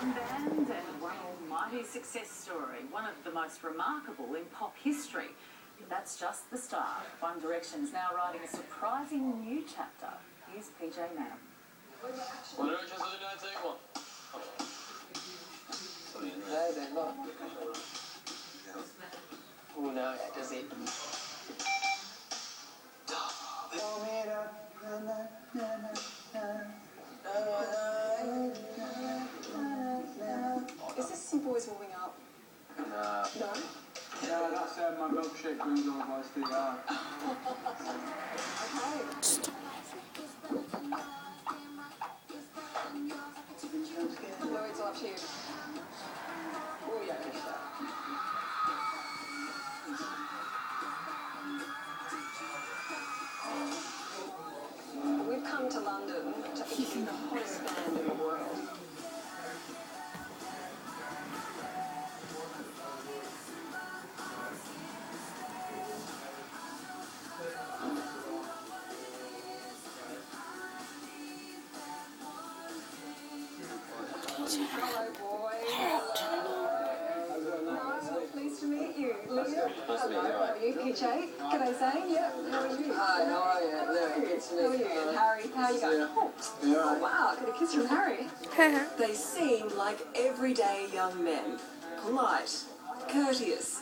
one band and one almighty success story, one of the most remarkable in pop history. That's just the start. One Direction is now writing a surprising new chapter. Here's PJ Madden. One Direction's the 19 one. No, they're not. Oh no, does it? Is this some boys warming up? Nah. No? No, that's my milkshake brings on my still out. Okay. No, it's up to you. Oh, yeah. We've come to London to interview the hottest band in the world. Hello, boys. Hello, pleased to meet you. Leah. Hello, how are you? PJ, can I say? Yeah, how are you? Hi, how are you? No, good to How are meet you? you. Harry, how are you going? Oh, wow, got a kiss from Harry. They seem like everyday young men. Polite, courteous.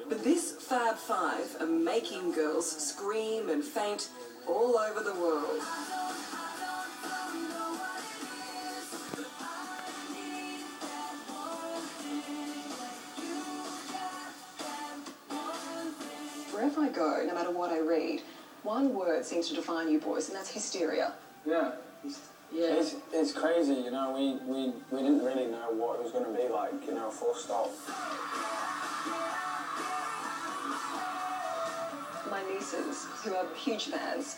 But this Fab Five are making girls scream and faint all over the world. Wherever I go, no matter what I read, one word seems to define you boys, and that's hysteria. Yeah. Yeah. It's crazy, you know, we didn't really know what it was going to be like, you know, full stop. My nieces, who are huge fans,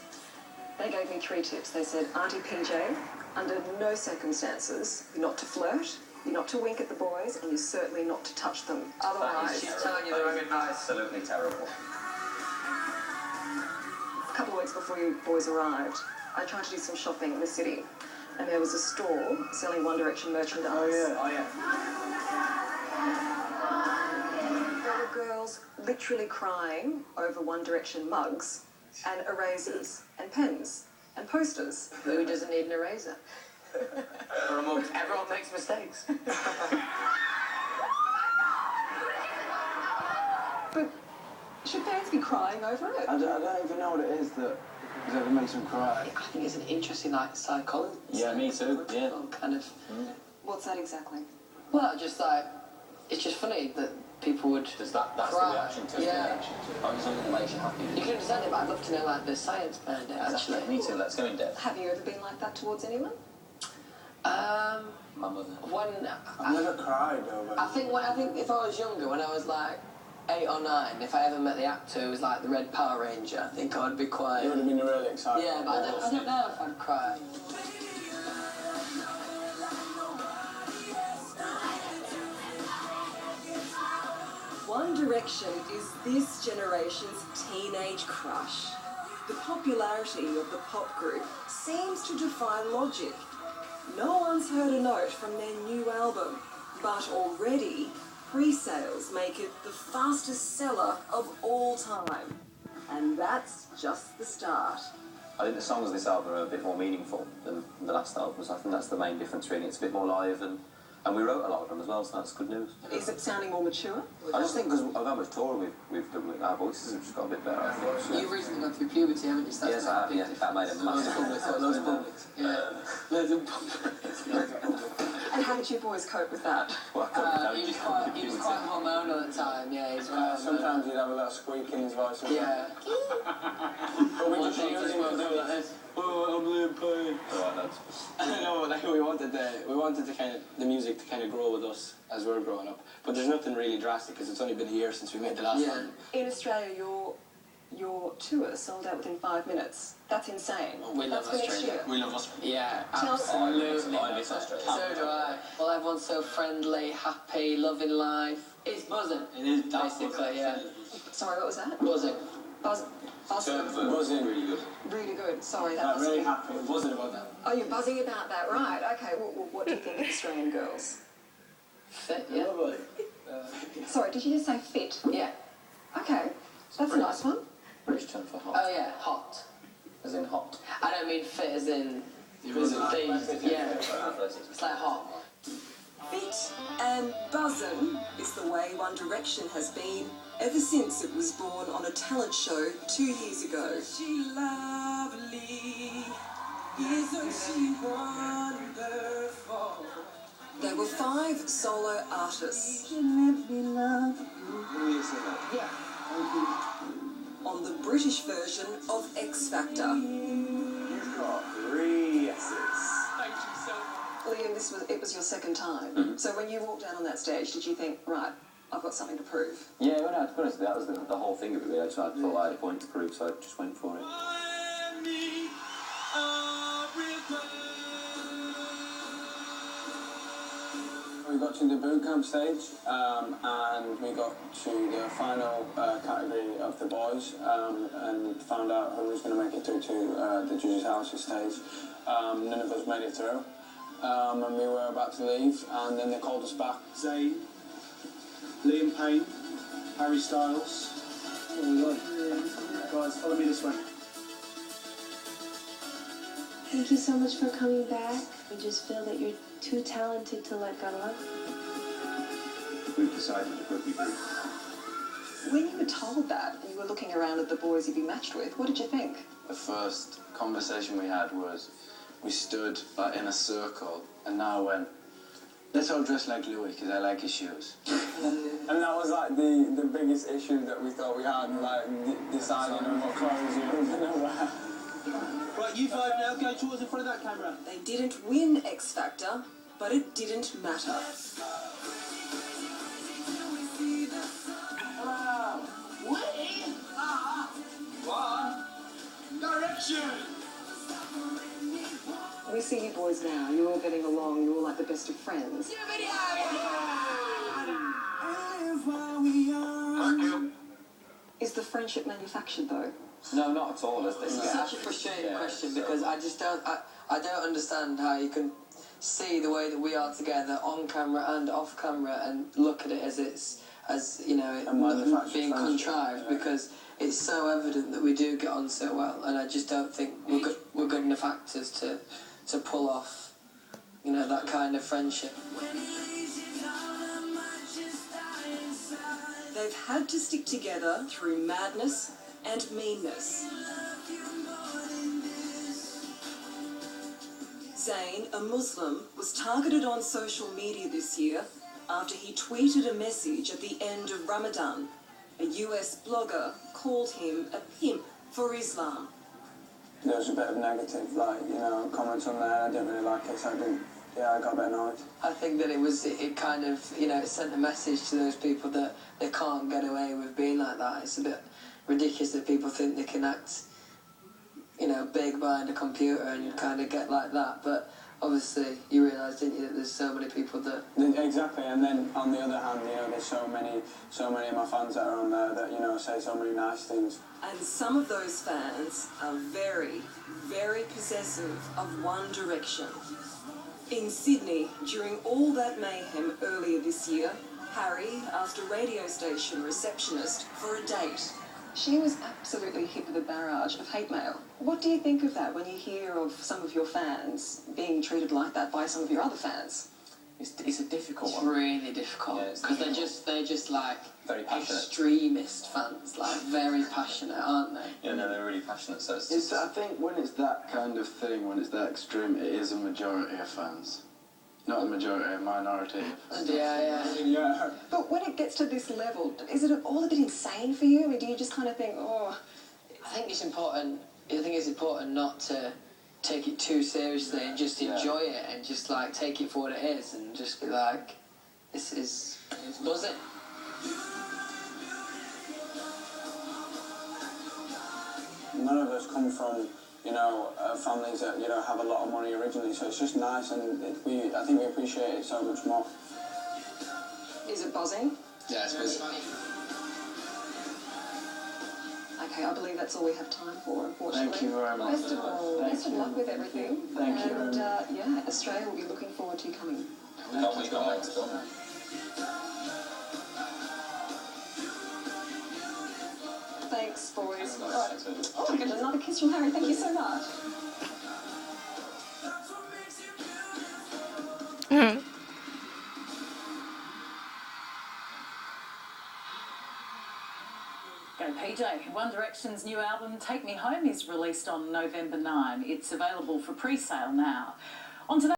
they gave me 3 tips. They said, Auntie PJ, under no circumstances, you're not to flirt, you're not to wink at the boys, and you're certainly not to touch them. Otherwise, She's telling you the wrong advice. Absolutely terrible. a couple of weeks before you boys arrived, I tried to do some shopping in the city, and there was a store selling One Direction merchandise. Oh yeah. There were girls literally crying over One Direction mugs and erasers and pens and posters. Who doesn't need an eraser? Or a mug. Everyone makes mistakes. But should fans be crying over it? I don't even know what it is that ever makes them cry. I think it's an interesting, like, psychology. Yeah, me too, yeah. Kind of. What's that exactly? Well, just like, it's just funny that people would That's the cry. reaction to it. Yeah. Oh, something that makes you happy. You can understand it, but I'd love to know, like, the science behind it, actually. Exactly. Me too, let's go in depth. Have you ever been like that towards anyone? My mother. When I've never cried over. I think if I was younger, when I was like 8 or 9, if I ever met the actor who was like the Red Power Ranger, I think I'd be quite. It would have been really exciting. Yeah, but I don't know if I'd cry. One Direction is this generation's teenage crush. The popularity of the pop group seems to defy logic. No one's heard a note from their new album, but already pre-sales make it the fastest seller of all time. And that's just the start. I think the songs of this album are a bit more meaningful than the last albums. I think that's the main difference really. It's a bit more live and we wrote a lot of them as well, so that's good news. Is it sounding more mature? I just think because of how much touring we've done, our voices have just got a bit better, I think. So. You've recently gone through puberty, haven't you? So Yes, I have, yeah. That made a massive difference. Loads of publics. Yeah. Loads of publics. And how did you boys cope with that? Well, I He was quite hormonal at the time, yeah. He's quite Sometimes you'd have a little squeak in his voice. Yeah. But we just use him to do like this. Oh, I'm in pain. Alright, lads. I don't know, like we wanted the kind of the music to kind of grow with us as we're growing up. But there's nothing really drastic because it's only been a year since we made the last one. In Australia, your tour sold out within 5 minutes. That's insane. We love That's for next Australia. year. We love Australia. Yeah, Tell us- absolutely. I miss Australia. So do I. Well, everyone's so friendly, happy, loving life. It's buzzing. It is Basically, yeah. Sorry, what was that? Buzzing. Buzzing. Really good. Really good. Sorry, that Like, must really be... happy. Buzzing about that. Oh, you're buzzing about that, right? Okay. Well, what do you think of Australian girls? Fit, yeah. Lovely. Sorry, did you just say fit? Yeah. Okay, that's a nice one. British term for hot. Oh yeah, hot. As in hot. I don't mean fit as in these. Yeah. It's like hot. Fit and buzzin' is the way One Direction has been ever since it was born on a talent show 2 years ago. She lovely, isn't she wonderful? There were 5 solo artists. On the British version of X Factor. You've got 3 yeses. Liam, it was your second time. So when you walked down on that stage, did you think, right, I've got something to prove? Yeah, well, no, to be honest, that was the whole thing of it, really. So I thought I had a point to prove, so I just went for it. We got to the boot camp stage, and we got to the final category of the boys, and found out who was going to make it through to the judges' houses stage. None of us made it through, and we were about to leave, and then they called us back. Zayn, Liam Payne, Harry Styles. Oh my God. Guys, follow me this way. Thank you so much for coming back. We just feel that you're too talented to let go of. We've decided to put you through. When you were told that, and you were looking around at the boys you'd be matched with, what did you think? The first conversation we had was, we stood like in a circle, and now went, let's all dress like Louis, because I like his shoes. And that was like the biggest issue that we thought we had, like deciding on what clothes we were going to wear. Right, you 5 now, go towards the front of that camera. They didn't win X Factor, but it didn't matter. Direction! We see you boys now, you're all getting along, you're all like the best of friends. Is the friendship manufactured though? No, not at all. It's such a frustrating question because I just don't understand how you can see the way that we are together on camera and off camera and look at it as being contrived, because it's so evident that we do get on so well, and I just don't think we're good enough actors to pull off, that kind of friendship. They've had to stick together through madness and meanness. Zayn, a Muslim, was targeted on social media this year after he tweeted a message at the end of Ramadan. A US blogger called him a pimp for Islam. There was a bit of negative, comments on there. I didn't really like it, so I got a bit annoyed. I think that it kind of, it sent a message to those people that they can't get away with being like that. It's a bit ridiculous that people think they can act, big behind a computer and kind of get like that. But obviously, you realise, didn't you, that there's so many people that... Exactly, and then on the other hand, there's so many of my fans that are on there that, say so many nice things. And some of those fans are very, very possessive of One Direction. In Sydney, during all that mayhem earlier this year, Harry asked a radio station receptionist for a date. She was absolutely hit with a barrage of hate mail. What do you think of that when you hear of some of your fans being treated like that by some of your other fans? It's a difficult one. It's really difficult, because they're just like very passionate extremist fans, like very passionate, aren't they? Yeah, no, they're really passionate. So I think when it's that kind of thing, when it's that extreme, it is a majority of fans. Not a majority, a minority of fans. Yeah. But when it gets to this level, is it all a bit insane for you? I mean, do you just kind of think, oh... I think it's important not to take it too seriously and just enjoy it and just take it for what it is and just be like, this is buzzing. None of us come from, families that, have a lot of money originally, so it's just nice, and I think we appreciate it so much more. Is it buzzing? Yeah, it's buzzing. Okay, I believe that's all we have time for, unfortunately. Thank you very much. Best of all, best of luck with everything. Thank you. And, Australia will be looking forward to you coming. We've got Mexico. Thanks, boys. Right. Oh, I got another kiss from Harry. Thank you so much. Go PJ. One Direction's new album, Take Me Home, is released on November 9. It's available for pre-sale now. On to